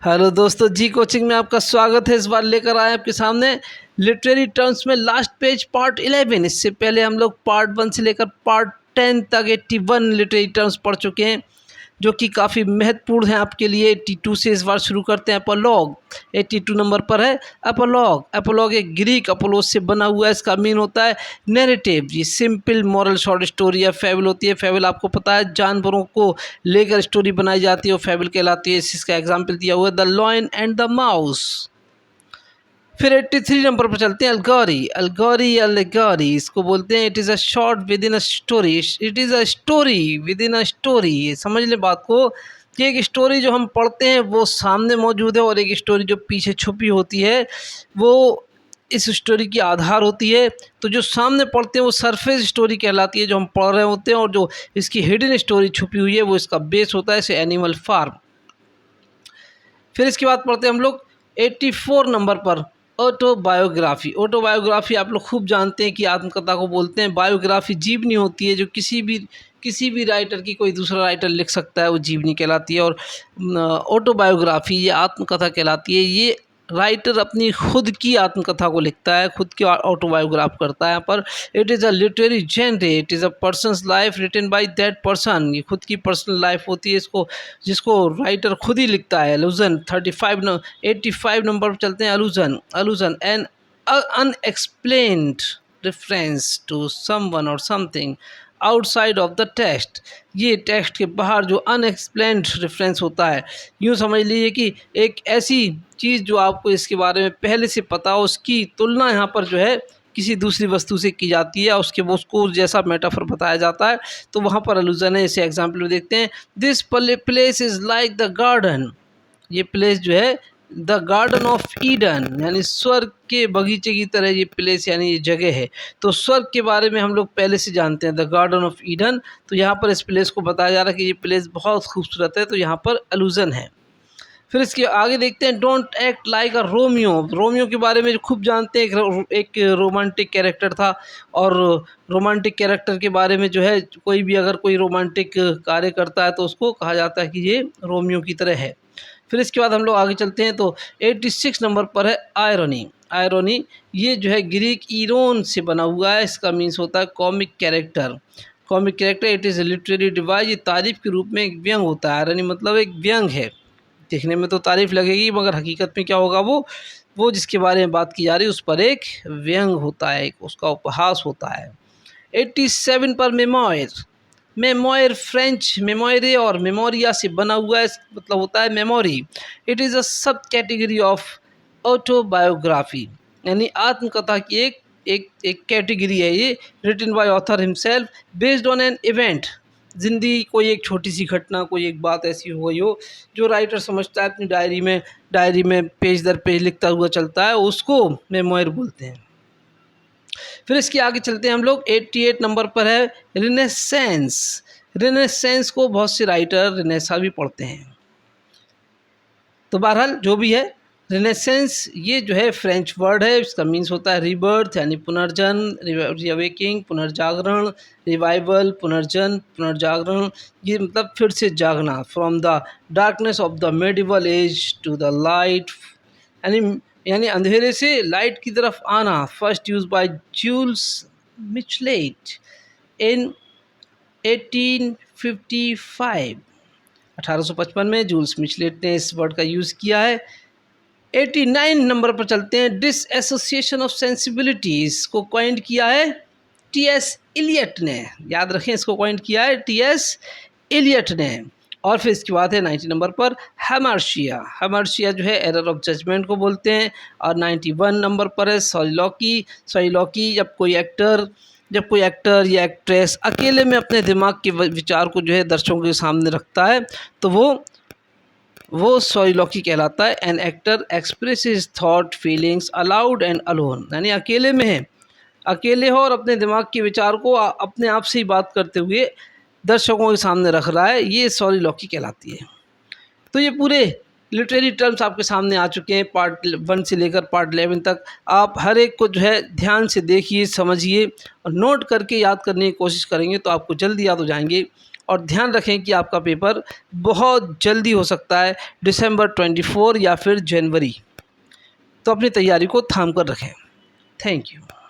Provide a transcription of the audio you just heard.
Hello दोस्तों, जी coaching में आपका स्वागत है। इस बार लेकर आए आपके सामने लिटरेरी टर्म्स में लास्ट पेज पार्ट 11। इससे पहले हम लोग पार्ट 1 से लेकर पार्ट 10 तक 81 लिटरेरी टर्म्स पढ़ चुके हैं, जो कि काफ़ी महत्वपूर्ण हैं आपके लिए। 82 से इस बार शुरू करते हैं। एपोलॉग 82 नंबर पर है। एपोलॉग एपोलॉग एक ग्रीक अपोलोस से बना हुआ है। इसका मीन होता है नैरेटिव। ये सिंपल मॉरल शॉर्ट स्टोरी या फेबल होती है। फेबल आपको पता है जानवरों को लेकर स्टोरी बनाई जाती है, वो फेबल कहलाती है। इसका एग्जाम्पल दिया हुआ है the lion and the mouse. फिर 83 नंबर पर चलते हैं। अलगोरी इसको बोलते हैं। It is a short with in a story. It is a story with in a story. समझ लें बात को कि एक स्टोरी जो हम पढ़ते हैं वो सामने मौजूद है, और एक स्टोरी जो पीछे छुपी होती है वो इस स्टोरी की आधार होती है। तो जो सामने पढ़ते हैं वो सरफेस स्टोरी कहलाती है, जो हम पढ़ रहे होते हैं, और जो इसकी हिडन स्टोरी छुपी हुई है वो इसका बेस होता है, जैसे एनिमल फार्म। फिर इसके बाद पढ़ते हैं हम लोग 84 नंबर पर ऑटोबायोग्राफी आप लोग खूब जानते हैं कि आत्मकथा को बोलते हैं। बायोग्राफी जीवनी होती है, जो किसी भी राइटर की कोई दूसरा राइटर लिख सकता है, वो जीवनी कहलाती है। और ऑटोबायोग्राफी ये आत्मकथा कहलाती है। ये राइटर अपनी खुद की आत्मकथा को लिखता है, खुद की ऑटोबायोग्राफ करता है। यहाँ पर it is a literary genre, it is a person's life written by that person. ये खुद की पर्सनल लाइफ होती है, इसको जिसको राइटर खुद ही लिखता है। अलूजन 85 नंबर पर चलते हैं। Allusion an unexplained reference to someone or something outside of the text. ये टेक्स्ट के बाहर जो अनएक्सप्लेन्ड रेफरेंस होता है, यूँ समझ लीजिए कि एक ऐसी चीज़ जो आपको इसके बारे में पहले से पता हो, उसकी तुलना यहाँ पर जो है किसी दूसरी वस्तु से की जाती है, उसको जैसा मेटाफर बताया जाता है, तो वहाँ पर अलूजन है। इसे एग्जाम्पल में देखते हैं। This place is like the garden. ये प्लेस जो है द गार्डन ऑफ ईडन, यानी स्वर्ग के बगीचे की तरह ये प्लेस यानी ये जगह है। तो स्वर्ग के बारे में हम लोग पहले से जानते हैं, द गार्डन ऑफ ईडन। तो यहाँ पर इस प्लेस को बताया जा रहा है कि ये प्लेस बहुत खूबसूरत है, तो यहाँ पर अलूजन है। फिर इसके आगे देखते हैं। Don't act like a Romeo के बारे में जो खूब जानते हैं। एक रोमांटिक कैरेक्टर था, और रोमांटिक कैरेक्टर के बारे में जो है कोई भी अगर कोई रोमांटिक कार्य करता है तो उसको कहा जाता है कि ये रोमियो की तरह है। फिर इसके बाद हम लोग आगे चलते हैं। तो 86 नंबर पर है आयरोनी। ये जो है ग्रीक ईरोन से बना हुआ है। इसका मीन्स होता है comic character. It is literary device. ये तारीफ के रूप में एक व्यंग होता है। आयरनी मतलब एक व्यंग है। देखने में तो तारीफ लगेगी, मगर हकीकत में क्या होगा, वो जिसके बारे में बात की जा रही है उस पर एक व्यंग होता है, एक उसका उपहास होता है। 87 पर मेमोयर फ्रेंच मेमोरे और मेमोरिया से बना हुआ है, मतलब होता है मेमोरी। इट इज़ अ सब कैटेगरी ऑफ ऑटोबायोग्राफी, यानी आत्मकथा की एक कैटेगरी है ये। Written by author himself based on an event. जिंदगी कोई एक छोटी सी घटना, कोई एक बात ऐसी हो गई हो जो राइटर समझता है अपनी डायरी में पेज दर पेज लिखता हुआ चलता है, उसको मेमोयर बोलते हैं। फिर इसके आगे चलते हैं हम लोग। 88 नंबर पर है रिनेसेंस को बहुत से राइटर रिनेसा भी पढ़ते हैं। तो बहरहाल जो भी है, रिनेसेंस ये जो है फ्रेंच वर्ड है। इसका मीन्स होता है रीबर्थ, यानी पुनर्जन्म, रिअवेकिंग पुनर्जागरण, रिवाइवल पुनर्जागरण। ये मतलब फिर से जागना। From the darkness of the medieval age to the light, यानी अंधेरे से लाइट की तरफ आना। First use by Jules Michelet in 1855। 1855 में जूल्स मिचलेट ने इस वर्ड का यूज़ किया है। 89 नंबर पर चलते हैं। डिसएसोसिएशन ऑफ सेंसिबिलिटीज़ को कॉइंड किया है टी.एस. इलियट ने। याद रखें, इसको कॉइंड किया है टी.एस. इलियट ने। और फिर इसके बाद है 90 नंबर पर हेमर्शिया जो है एरर ऑफ जजमेंट को बोलते हैं। और 91 नंबर पर है सॉइलॉकी। जब कोई एक्टर या एक्ट्रेस अकेले में अपने दिमाग के विचार को जो है दर्शकों के सामने रखता है, तो वो सॉइलॉकी कहलाता है। An actor express his thought feelings allowed and alone, यानी अकेले हो और अपने दिमाग के विचार को अपने आप से ही बात करते हुए दर्शकों के सामने रख रहा है, ये सॉलिलॉकी कहलाती है। तो ये पूरे लिटरेरी टर्म्स आपके सामने आ चुके हैं पार्ट 1 से लेकर पार्ट 11 तक। आप हर एक को जो है ध्यान से देखिए, समझिए और नोट करके याद करने की कोशिश करेंगे तो आपको जल्दी याद हो जाएंगे। और ध्यान रखें कि आपका पेपर बहुत जल्दी हो सकता है, दिसंबर 24 या फिर जनवरी। तो अपनी तैयारी को थाम कर रखें। Thank you.